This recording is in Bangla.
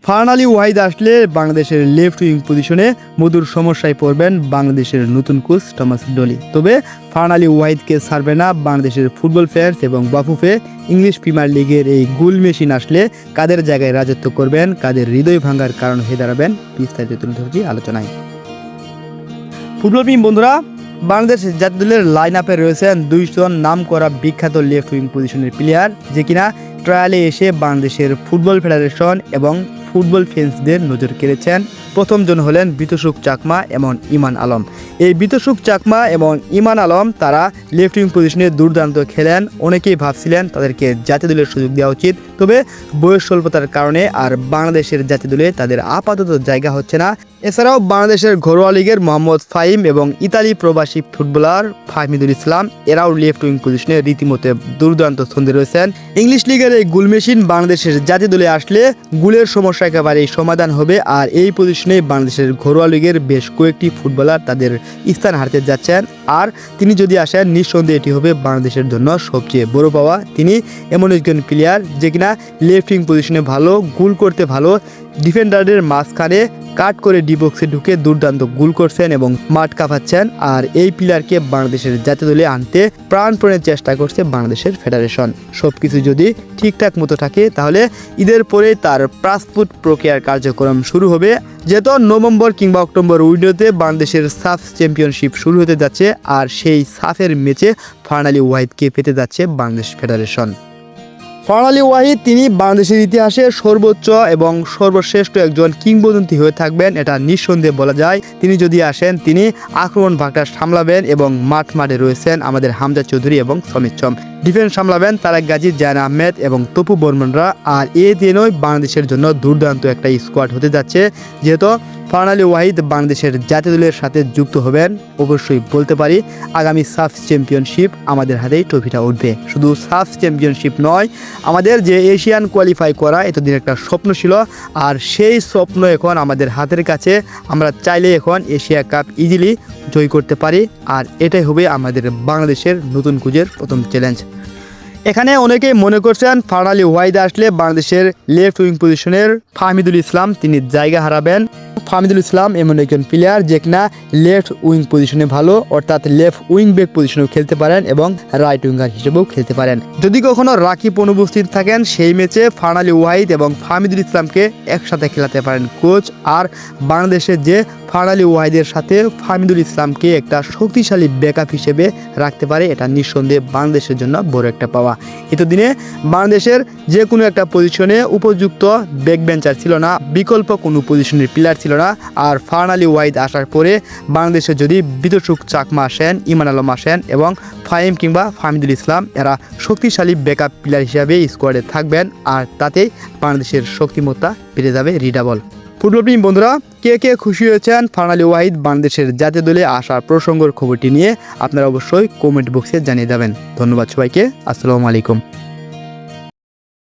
ফারহান আলী ওয়াহিদ আসলে বাংলাদেশের লেফট উইং পজিশনে মধুর সমস্যায় পড়বেন বাংলাদেশের নতুন কোচ টমাস ডলি। তবে ফারহান আলী ওয়াহিদকে ছাড়বে না বাংলাদেশের ফুটবল ফ্যান্স এবং বাফুফে। ইংলিশ প্রিমিয়ার লিগের এই গোল মেশিন আসলে কাদের জায়গায় রাজত্ব করবেন, কাদের হৃদয় ভাঙার কারণ হয়ে দাঁড়াবেন, বিস্তারিত তুলে ধরছি আলোচনায়। ফুটবল প্রেমী বন্ধুরা, বাংলাদেশ জাতীয় দলের লাইন আপে রয়েছেন দুইজন নাম করা বিখ্যাত লেফট উইং পজিশনের প্লেয়ার, যে কিনা ট্রায়ালে এসে বাংলাদেশের ফুটবল ফেডারেশন এবং ফুটবল ফ্যান্সদের নজর কেড়েছেন। প্রথমজন হলেন বিতসুখ চাকমা এবং ইমান আলম। এই বিতসুখ চাকমা এবং ইমান আলম তারা লেফট উইং পজিশনে দুর্দান্ত খেলেন। অনেকেই ভাবছিলেন তাদেরকে জাতীয় দলের সুযোগ দেওয়া উচিত, তবে বয়স স্বল্পতার কারণে আর বাংলাদেশের জাতীয় দলে তাদের আপাতত জায়গা হচ্ছে না। এছাড়াও বাংলাদেশের ঘরোয়া লিগের মোহাম্মদ ফাহিম এবং ইতালি প্রবাসী ফুটবলার ফাহমিদুল ইসলাম এরাও লেফট উইং পজিশনে রীতিমতো দুর্দান্ত ছন্দে রয়েছেন। ইংলিশ লিগের এই গোল মেশিন বাংলাদেশের জাতীয় দলে আসলে গোলের সমস্যা একেবারেই সমাধান হবে। আর এই পজিশনে বাংলাদেশের ঘরোয়া লিগের বেশ কয়েকটি ফুটবলার তাদের স্থান হারাতে যাচ্ছেন। আর তিনি যদি আসেন, নিঃসন্দেহে এটি হবে বাংলাদেশের জন্য সবচেয়ে বড় পাওয়া। তিনি এমন একজন প্লেয়ার যে কিনা লেফট উইং পজিশনে ভালো, গোল করতে ভালো, ডিফেন্ডারদের মাঝখানে কাট করে ডি বক্সে ঢুকে দুর্দান্ত গোল করছেন এবং মাঠ কাঁপাচ্ছেন। আর এই প্লেয়ারকে বাংলাদেশের জাতীয় দলে আনতে প্রাণপণে চেষ্টা করছে বাংলাদেশের ফেডারেশন। সবকিছু যদি ঠিকঠাক মতো থাকে তাহলে ঈদের পরে তার পাসপোর্ট প্রক্রিয়ার কার্যক্রম শুরু হবে। যেহেতু নভেম্বর কিংবা অক্টোবর উইন্ডোতে বাংলাদেশের সাফ চ্যাম্পিয়নশিপ শুরু হতে যাচ্ছে, আর সেই সাফের ম্যাচে ফারহান আলী ওয়াহিদকে পেতে যাচ্ছে বাংলাদেশ ফেডারেশন। ফারহান আলী ওয়াহিদ তিনি বাংলাদেশের ইতিহাসে সর্বোচ্চ এবং সর্বশ্রেষ্ঠ একজন কিংবদন্তি হয়ে থাকবেন, এটা নিঃসন্দেহে বলা যায়। তিনি যদি আসেন, তিনি আক্রমণ ভাগটা সামলাবেন এবং মাঠে রয়েছেন আমাদের হামজা চৌধুরী এবং সমিত। ডিফেন্স সামলাবেন তারেক গাজী, জায়ন আহমেদ এবং তপু বর্মনরা। আর এই দিনই বাংলাদেশের জন্য দুর্দান্ত একটা স্কোয়াড হতে যাচ্ছে। যেহেতু ফারহান আলী ওয়াহিদ বাংলাদেশের জাতীয় দলের সাথে যুক্ত হবেন, অবশ্যই বলতে পারি আগামী সাফ চ্যাম্পিয়নশিপ আমাদের হাতেই ট্রফিটা উঠবে। শুধু সাফ চ্যাম্পিয়নশিপ নয়, আমাদের যে এশিয়ান কোয়ালিফাই করা এতদিন একটা স্বপ্ন ছিল, আর সেই স্বপ্ন এখন আমাদের হাতের কাছে। আমরা চাইলে এখন এশিয়া কাপ ইজিলি জয় করতে পারি। আর এটাই হবে আমাদের বাংলাদেশের নতুন কোচের প্রথম চ্যালেঞ্জ। এখানে অনেকেই মনে করছেন ফারহান আলী ওয়াহিদ আসলে বাংলাদেশের লেফট উইং পজিশনের ফাহমিদুল ইসলাম তিনি জায়গা হারাবেন। ফাহমিদুল ইসলাম এমন একজন প্লেয়ার যে কিনা লেফট উইং পজিশনে ভালো, অর্থাৎ লেফট উইং ব্যাক পজিশনেও খেলতে পারেন এবং রাইট উইঙ্গার হিসেবেও খেলতে পারেন। যদি কখনো রাকিব অনুপস্থিত থাকেন, সেই ম্যাচে ফারহান আলী ওয়াহিদ এবং ফাহমিদুল ইসলামকে একসাথে খেলাতে পারেন কোচ। আর বাংলাদেশের যে ফারহান আলী ওয়াহিদের সাথে ফাহমিদুল ইসলামকে একটা শক্তিশালী ব্যাকআপ হিসেবে রাখতে পারে, এটা নিঃসন্দেহে বাংলাদেশের জন্য বড় একটা পাওয়া। এতদিনে বাংলাদেশের যে কোনো একটা পজিশনে উপযুক্ত ব্যাক বেঞ্চার ছিল না, বিকল্প কোনো পজিশনের প্লেয়ার ছিল না। আর ফারহান আলী ওয়াহিদ আসার পরে বাংলাদেশে যদি বিতসুখ চাকমা আসেন, ইমান আলম আসেন এবং ফাহিম কিংবা ফাহমিদুল ইসলাম, এরা শক্তিশালী ব্যাকআপ প্লেয়ার হিসাবে স্কোয়াডে থাকবেন। আর তাতেই বাংলাদেশের শক্তিমত্তা বেড়ে যাবে রিডাবল। ফুটবল প্রেমী বন্ধুরা, কে কে খুশি হয়েছেন ফারহান আলী ওয়াহিদ বাংলাদেশের জাতীয় দলে আসার প্রসঙ্গের খবরটি নিয়ে আপনারা অবশ্যই কমেন্ট বক্সে জানিয়ে যাবেন। ধন্যবাদ সবাইকে, আসসালামু আলাইকুম।